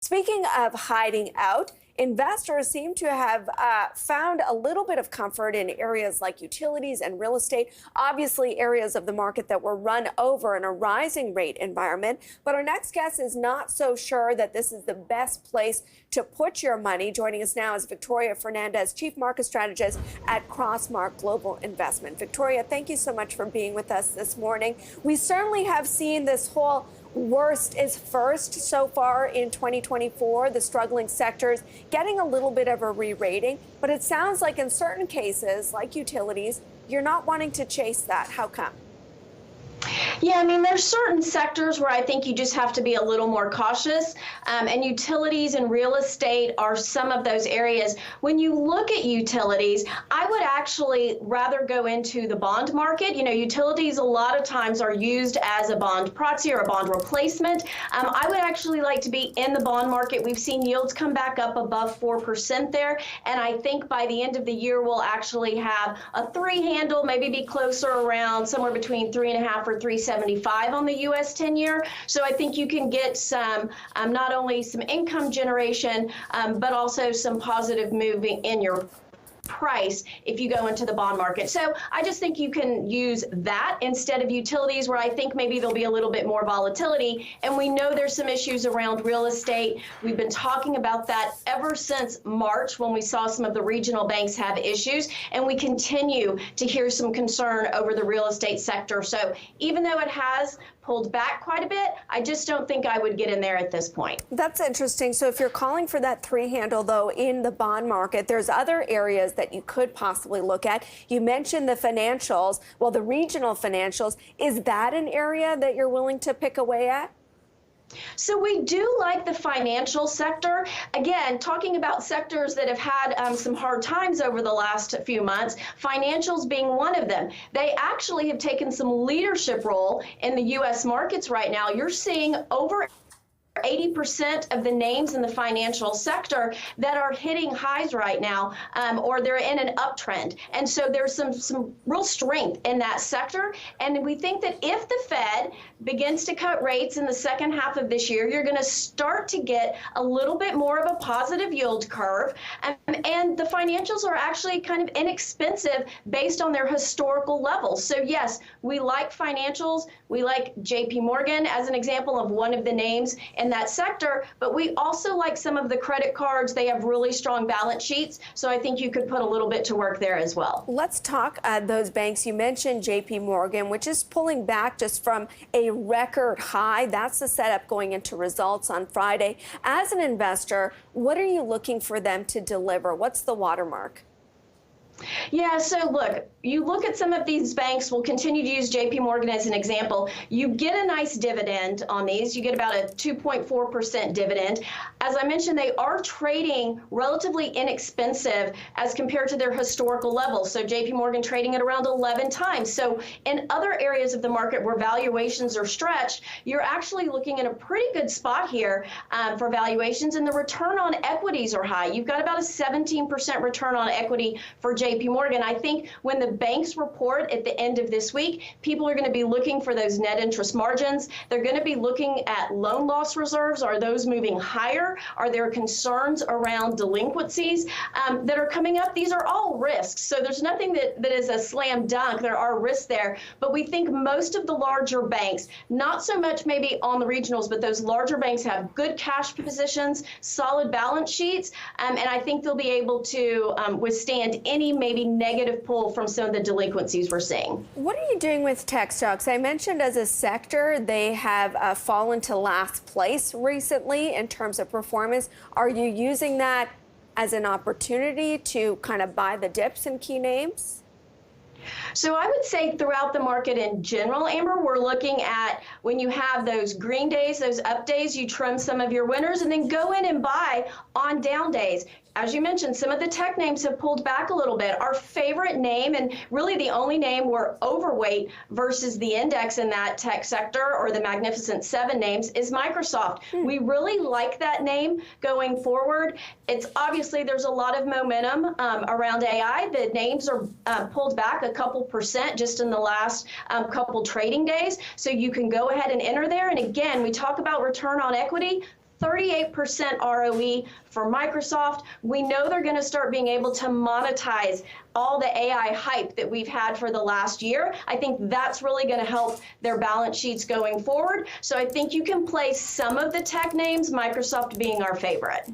Speaking of hiding out, investors seem to have found a little bit of comfort in areas like utilities and real estate, obviously areas of the market that were run over in a rising rate environment. But our next guest is not so sure that this is the best place to put your money. Joining us now is Victoria Fernandez, Chief Market Strategist at Crossmark Global Investments. Victoria, thank you so much for being with us this morning. We certainly have seen this whole worst is first so far in 2024, the struggling sectors getting a little bit of a re-rating, but it sounds like in certain cases, like utilities, you're not wanting to chase that. How come? Yeah, I mean, there's certain sectors where I think you just have to be a little more cautious, and utilities and real estate are some of those areas. When you look at utilities, I would actually rather go into the bond market. You know, utilities a lot of times are used as a bond proxy or a bond replacement. I would actually like to be in the bond market. We've seen yields come back up above 4% there, and I think by the end of the year, we'll actually have a 3 handle, maybe be closer around somewhere between 3.5 or 3.75 on the U.S. 10-year. So I think you can get some, not only some income generation, but also some positive moving in your price if you go into the bond market. So I just think you can use that instead of utilities, where I think maybe there'll be a little bit more volatility. And we know there's some issues around real estate. We've been talking about that ever since March, when we saw some of the regional banks have issues, and we continue to hear some concern over the real estate sector. So even though it has pulled back quite a bit, I just don't think I would get in there at this point. That's interesting. So if you're calling for that 3 handle, though, in the bond market, there's other areas that you could possibly look at. You mentioned the financials, well, the regional financials. Is that an area that you're willing to pick away at? So we do like the financial sector. Again, talking about sectors that have had some hard times over the last few months, financials being one of them. They actually have taken some leadership role in the U.S. markets right now. You're seeing over 80% of the names in the financial sector that are hitting highs right now, or they're in an uptrend. And so there's some real strength in that sector. And we think that if the Fed begins to cut rates in the second half of this year, you're going to start to get a little bit more of a positive yield curve. And the financials are actually kind of inexpensive based on their historical levels. So yes, we like financials. We like JPMorgan as an example of one of the names in that sector, but we also like some of the credit cards. They have really strong balance sheets, so I think you could put a little bit to work there as well. Let's talk those banks. You mentioned JPMorgan, which is pulling back just from a record high. That's the setup going into results on Friday. As an investor, what are you looking for them to deliver? What's the watermark? Yeah, so look, you look at some of these banks, we'll continue to use JPMorgan as an example. You get a nice dividend on these. You get about a 2.4% dividend. As I mentioned, they are trading relatively inexpensive as compared to their historical levels. So JPMorgan trading at around 11 times. So in other areas of the market where valuations are stretched, you're actually looking in a pretty good spot here for valuations, and the return on equities are high. You've got about a 17% return on equity for JPMorgan. I think when the banks report at the end of this week, people are going to be looking for those net interest margins. They're going to be looking at loan loss reserves. Are those moving higher? Are there concerns around delinquencies that are coming up? These are all risks. So there's nothing that is a slam dunk. There are risks there. But we think most of the larger banks, not so much maybe on the regionals, but those larger banks have good cash positions, solid balance sheets, and I think they'll be able to withstand any maybe negative pull from some of the delinquencies we're seeing. What are you doing with tech stocks? I mentioned as a sector, they have fallen to last place recently in terms of performance. Are you using that as an opportunity to kind of buy the dips in key names? So I would say throughout the market in general, Amber, we're looking at when you have those green days, those up days, you trim some of your winners and then go in and buy on down days. As you mentioned, some of the tech names have pulled back a little bit. Our favorite name, and really the only name we're overweight versus the index in that tech sector or the Magnificent Seven names, is Microsoft. We really like that name going forward. It's obviously there's a lot of momentum around AI. The names are pulled back a couple percent just in the last couple trading days. So you can go ahead and enter there. And again, we talk about return on equity. 38% ROE for Microsoft. We know they're going to start being able to monetize all the AI hype that we've had for the last year. I think that's really going to help their balance sheets going forward. So I think you can play some of the tech names, Microsoft being our favorite.